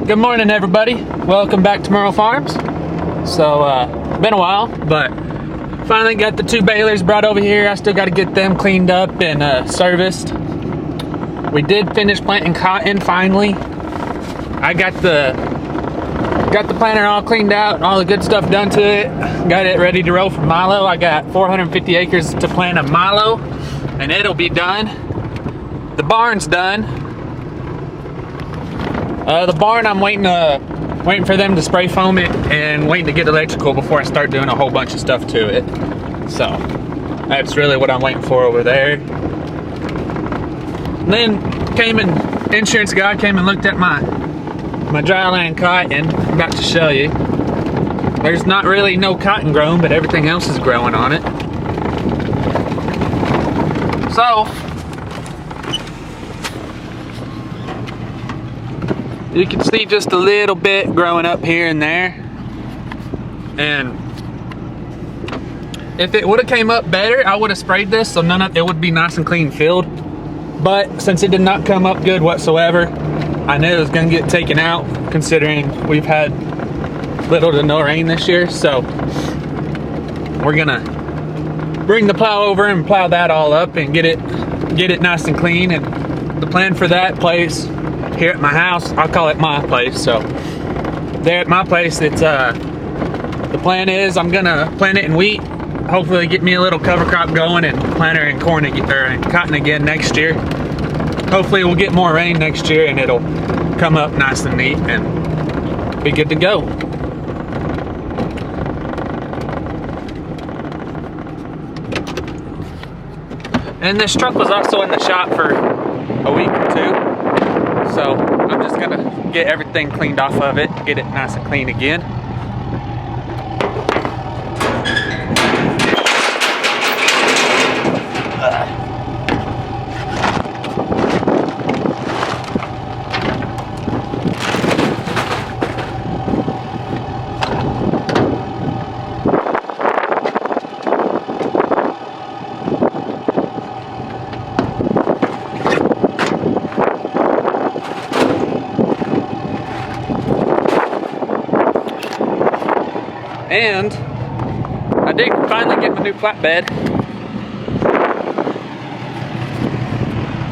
Good morning, everybody. Welcome back to Merle Farms. So, been a while, but finally got the 2 balers brought over here. I still got to get them cleaned up and serviced. We did finish planting cotton finally. I got the planter all cleaned out, all the good stuff done to it. Got it ready to roll for Milo. I got 450 acres to plant of Milo, and it'll be done. The barn's done. The barn, I'm waiting for them to spray foam it and waiting to get electrical before I start doing a whole bunch of stuff to it. So that's really what I'm waiting for over there. And then insurance guy came and looked at my dryland cotton. I'm about to show you. There's not really no cotton grown, but everything else is growing on it. So you can see just a little bit growing up here and there. And if it would have came up better, I would have sprayed this so it would be nice and clean filled. But since it did not come up good whatsoever, I knew it was gonna get taken out considering we've had little to no rain this year. So we're gonna bring the plow over and plow that all up and get it nice and clean. And the plan for that place here at my house, I'll call it my place. So there at my place, it's the plan is I'm gonna plant it in wheat, hopefully get me a little cover crop going, and plant her in corn and cotton again next year. Hopefully we'll get more rain next year and it'll come up nice and neat and be good to go. And this truck was also in the shop for a week or 2. So I'm just gonna get everything cleaned off of it, get it nice and clean again. And I did finally get my new flatbed.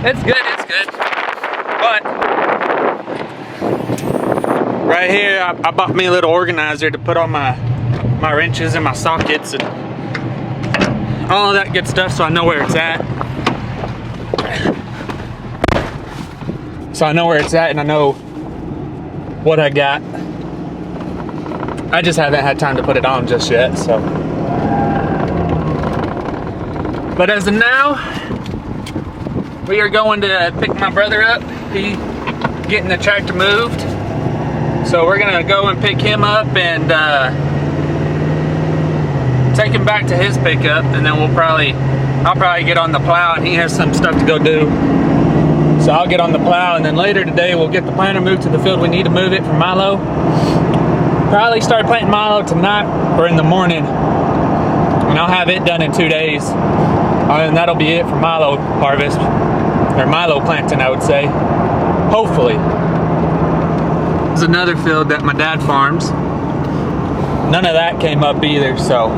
It's good. But right here, I bought me a little organizer to put on my wrenches and my sockets and all of that good stuff, so I know where it's at. And I know what I got. I just haven't had time to put it on just yet, so. But as of now, we are going to pick my brother up. He's getting the tractor moved. So we're gonna go and pick him up and take him back to his pickup, and then I'll probably get on the plow, and he has some stuff to go do. So I'll get on the plow, and then later today we'll get the planter moved to the field we need to move it for Milo. Probably start planting Milo tonight or in the morning, and I'll have it done in 2 days. And that'll be it for Milo harvest, or Milo planting, I would say. Hopefully. There's another field that my dad farms. None of that came up either, so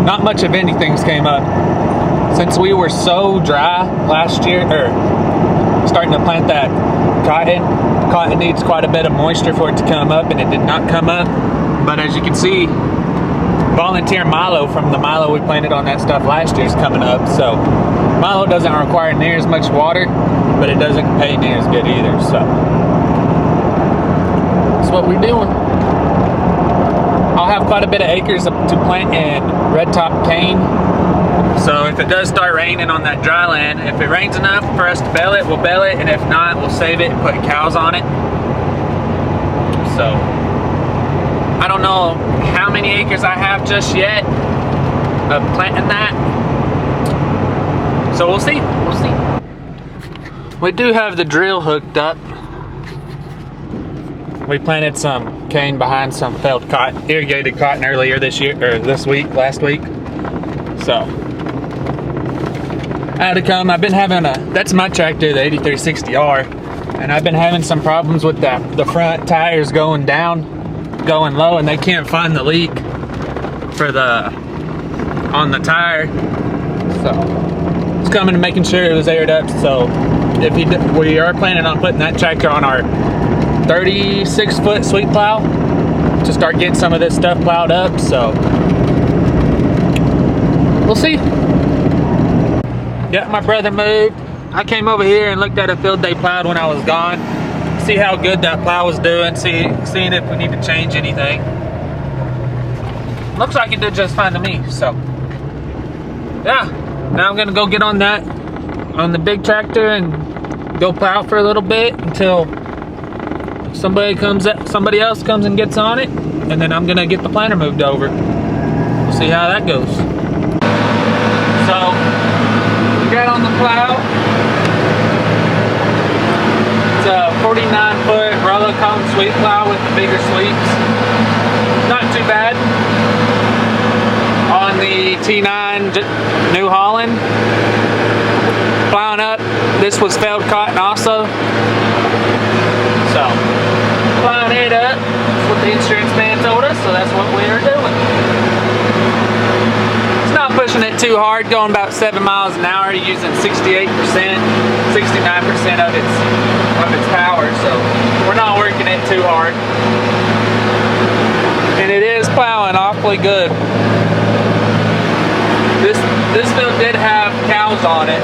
not much of anything's came up. Since we were so dry last year, or starting to plant that cotton needs quite a bit of moisture for it to come up, and it did not come up. But as you can see, volunteer Milo from the Milo we planted on that stuff last year is coming up. So Milo doesn't require near as much water, but it doesn't pay near as good either. So that's what we're doing. I'll have quite a bit of acres to plant in red top cane. So if it does start raining on that dry land, if it rains enough for us to bale it, we'll bale it, and if not, we'll save it and put cows on it. So I don't know how many acres I have just yet of planting that. So we'll see. We do have the drill hooked up. We planted some cane behind some failed cotton, irrigated cotton earlier this last week. So I had to come. I've been having that's my tractor, the 8360R. And I've been having some problems with the front tires going down, going low, and they can't find the leak for on the tire. So it's coming and making sure it was aired up. So if we are planning on putting that tractor on our 36-foot sweep plow to start getting some of this stuff plowed up. So we'll see. Yeah, my brother moved. I came over here and looked at a field they plowed when I was gone. See how good that plow was doing, seeing if we need to change anything. Looks like it did just fine to me, so. Yeah, now I'm gonna go get on the big tractor and go plow for a little bit until somebody else comes and gets on it, and then I'm gonna get the planter moved over. We'll see how that goes. So, we got on the plow. It's a 49-foot roller cone sweep plow with the bigger sweeps. Not too bad. On the T9 New Holland, plowing up. This was felled cotton also. So, plowing it up. That's what the insurance man told us, so that's what we are doing. It's not pushing it too hard, going about 7 miles an hour, using 68%, 69% of its power, so we're not working it too hard. And it is plowing awfully good. This field did have cows on it.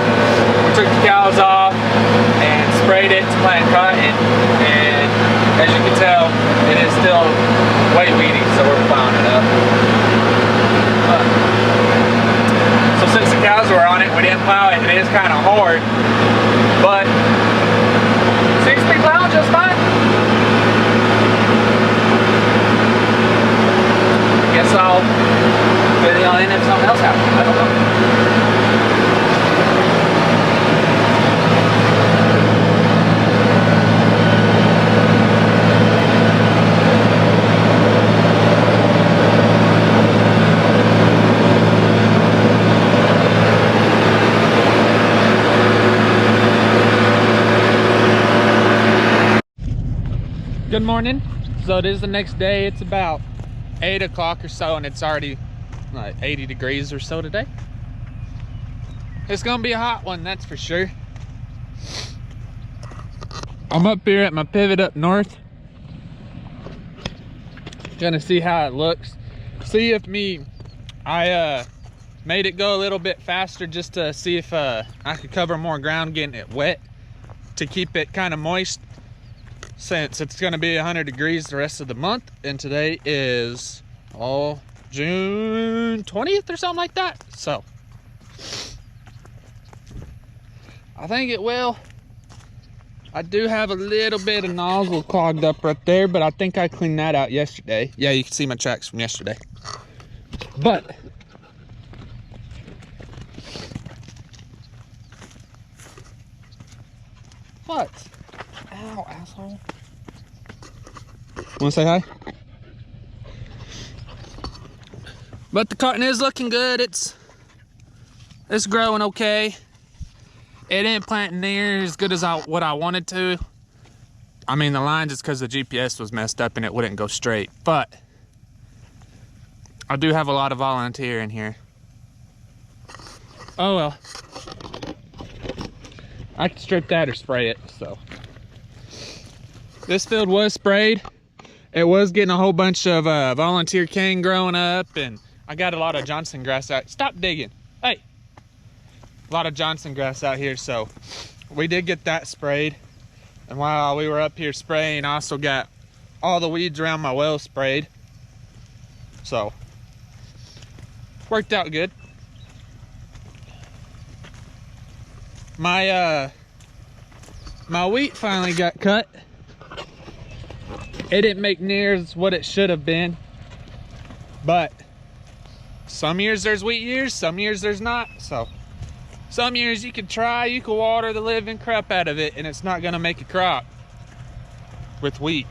We took the cows off and sprayed it to plant cotton, and as you can tell, it is still way weedy, so we're plowing it up. So since the cows were on it, we didn't plow it. It is kind of hard, but seems to be plowing just fine. Guess I'll video in if something else happens. I don't know. Good morning. So it is the next day. It's about 8 o'clock or so, and it's already like 80 degrees or so today. It's gonna be a hot one, that's for sure. I'm up here at my pivot up north. Gonna see how it looks. See if I made it go a little bit faster just to see if I could cover more ground getting it wet to keep it kind of moist, since it's going to be 100 degrees the rest of the month, and today is June 20th or something like that. So I think it will. I do have a little bit of nozzle clogged up right there, but I think I cleaned that out yesterday. Yeah, you can see my tracks from yesterday. But what? Ow, asshole. Wanna say hi? But the cotton is looking good. It's growing okay. It ain't planting near as good as what I wanted to. I mean, the line just because the GPS was messed up and it wouldn't go straight. But I do have a lot of volunteer in here. Oh well. I could strip that or spray it, so. This field was sprayed. It was getting a whole bunch of volunteer cane growing up, and I got a lot of Johnson grass out. Stop digging. Hey. A lot of Johnson grass out here, so we did get that sprayed. And while we were up here spraying, I also got all the weeds around my well sprayed. So, worked out good. My wheat finally got cut. It didn't make near as what it should have been, but some years there's wheat years, some years there's not. So some years you could water the living crap out of it, and it's not gonna make a crop with wheat.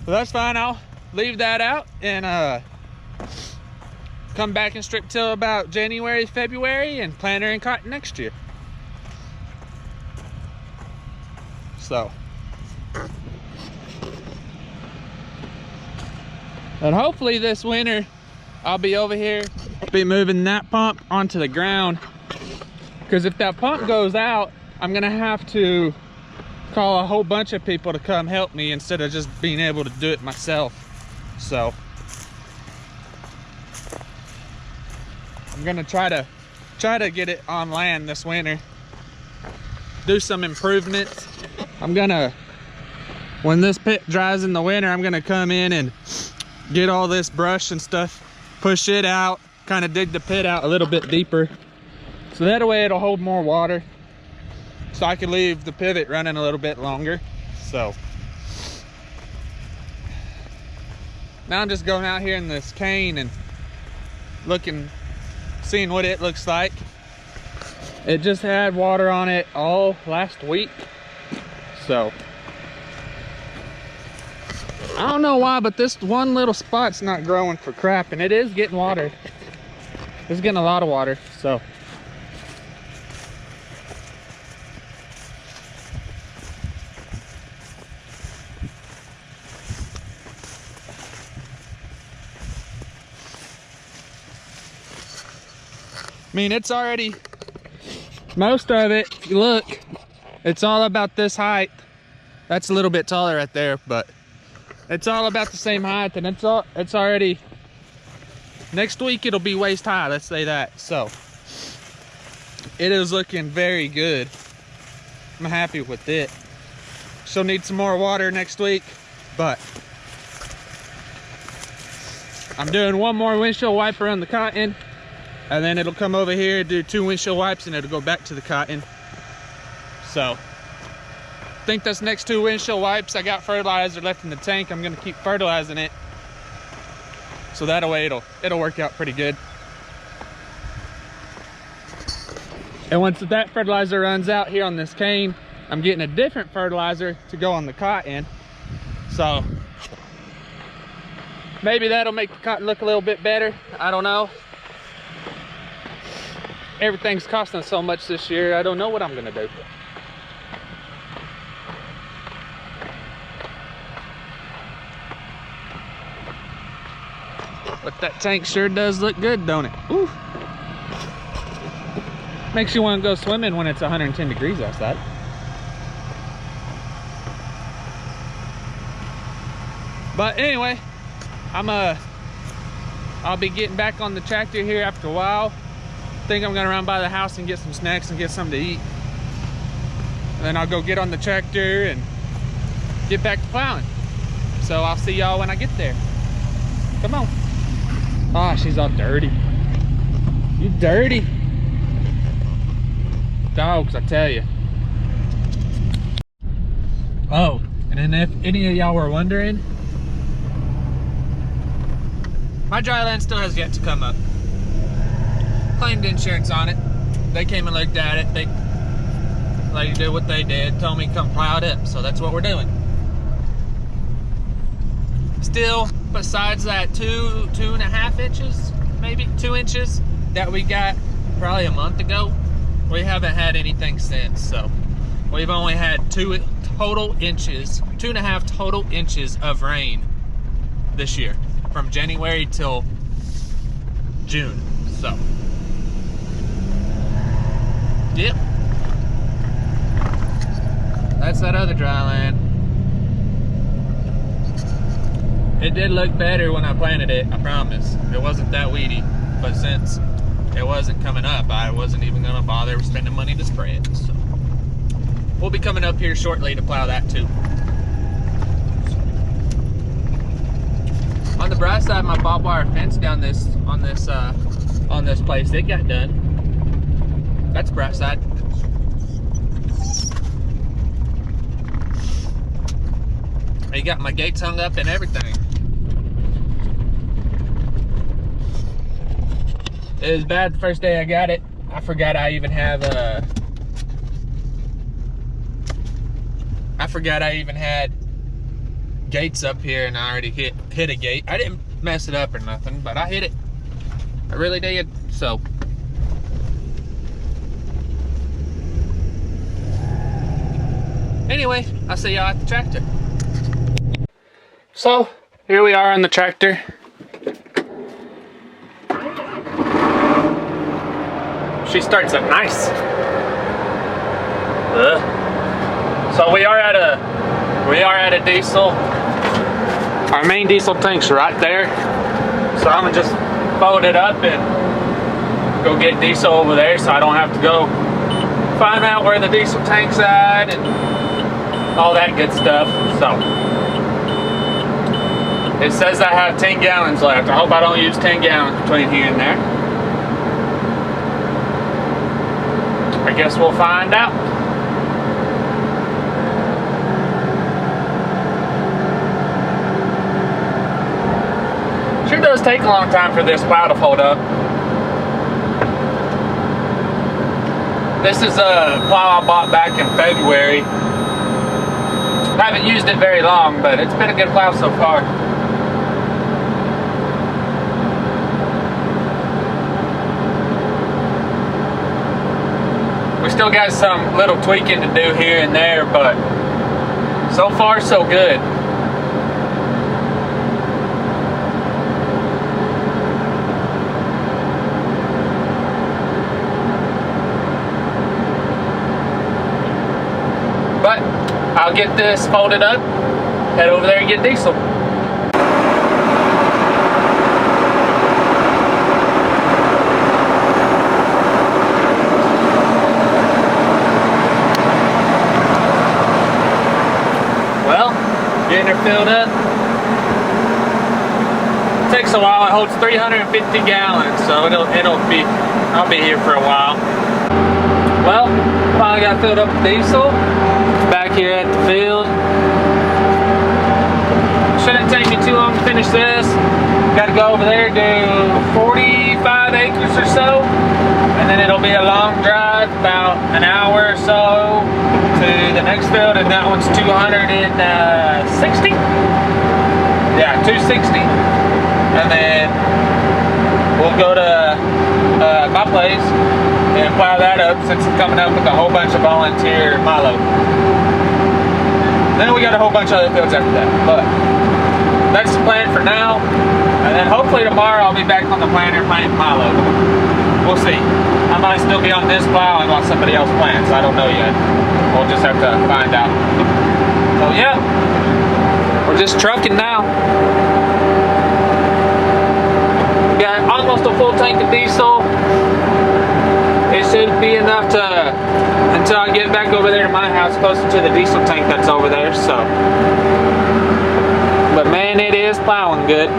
But that's fine. I'll leave that out and come back and strip till about January, February, and plant her in cotton next year. So, and hopefully this winter I'll be over here, be moving that pump onto the ground, because if that pump goes out, I'm gonna have to call a whole bunch of people to come help me instead of just being able to do it myself. So I'm gonna try to get it on land this winter, do some improvements. I'm gonna, when this pit dries in the winter, I'm gonna come in and get all this brush and stuff, push it out, kind of dig the pit out a little bit deeper, so that way it'll hold more water, so I can leave the pivot running a little bit longer. So now I'm just going out here in this cane and seeing what it looks like. It just had water on it all last week, so I don't know why, but this one little spot's not growing for crap, and it is getting water. It's getting a lot of water, so I mean, it's already, most of it, if you look, it's all about this height. That's a little bit taller right there, but it's all about the same height, and it's already, next week it'll be waist high, let's say that. So it is looking very good. I'm happy with it. She'll need some more water next week, but I'm doing one more windshield wiper on the cotton, and then it'll come over here, do 2 windshield wipes, and it'll go back to the cotton. So I think that's next 2 windshield wipes. I got fertilizer left in the tank. I'm gonna keep fertilizing it, so that way it'll work out pretty good. And once that fertilizer runs out here on this cane, I'm getting a different fertilizer to go on the cotton. So maybe that'll make the cotton look a little bit better. I don't know. Everything's costing so much this year, I don't know what I'm gonna do. But that tank sure does look good, don't it? Ooh. Makes you want to go swimming when it's 110 degrees outside. But anyway, I'll be getting back on the tractor here after a while. I think I'm gonna run by the house and get some snacks and get something to eat. And then I'll go get on the tractor and get back to plowing. So I'll see y'all when I get there. Come on. Ah, she's all dirty. You dirty. Dogs, I tell you. Oh, and then if any of y'all were wondering, my dry land still has yet to come up. Claimed insurance on it. They came and looked at it. They did what they did, told me come plow it up, so that's what we're doing. Still, besides that 2.5 inches, maybe 2 inches that we got probably a month ago, we haven't had anything since. So we've only had 2 total inches, 2.5 total inches of rain this year, from January till June. So yep, that's that other dry land. It did look better when I planted it, I promise. It wasn't that weedy, but since it wasn't coming up, I wasn't even gonna bother spending money to spray it. So we'll be coming up here shortly to plow that too. On the bright side, my barbed wire fence down this on this place, it got done. That's the bright side. I got my gates hung up and everything. It was bad the first day I got it. I forgot I even have had gates up here, and I already hit a gate. I didn't mess it up or nothing, but I hit it. I really did. So Anyway, I'll see y'all at the tractor. So, here we are on the tractor. She starts up nice. So we are at a diesel. Our main diesel tank's right there. So I'm gonna just fold it up and go get diesel over there so I don't have to go find out where the diesel tank's at and all that good stuff. So it says I have 10 gallons left. I hope I don't use 10 gallons between here and there. I guess we'll find out. Sure does take a long time for this plow to fold up. This is a plow I bought back in February. I haven't used it very long, but it's been a good plow so far. We still got some little tweaking to do here and there, but so far so good. But I'll get this folded up, head over there and get diesel. Getting her filled up. It takes a while. It holds 350 gallons, so I'll be here for a while. Well, finally got filled up with diesel. Back here at the field. Shouldn't take me too long to finish this. Got to go over there, do 45 acres or so, and then it'll be a long drive, about an hour or so, to the next field, and that one's 260. Yeah, 260, and then we'll go to my place and plow that up since it's coming up with a whole bunch of volunteer milo. Then we got a whole bunch of other fields after that, but that's the plan for now. And then hopefully tomorrow I'll be back on the planter planting milo. We'll see. I might still be on this plowing while somebody else plants. I don't know yet. We'll just have to find out. So yeah, we're just trucking now. Got almost a full tank of diesel. It should be enough to, until I get back over there to my house, closer to the diesel tank that's over there, so. But man, it is plowing good.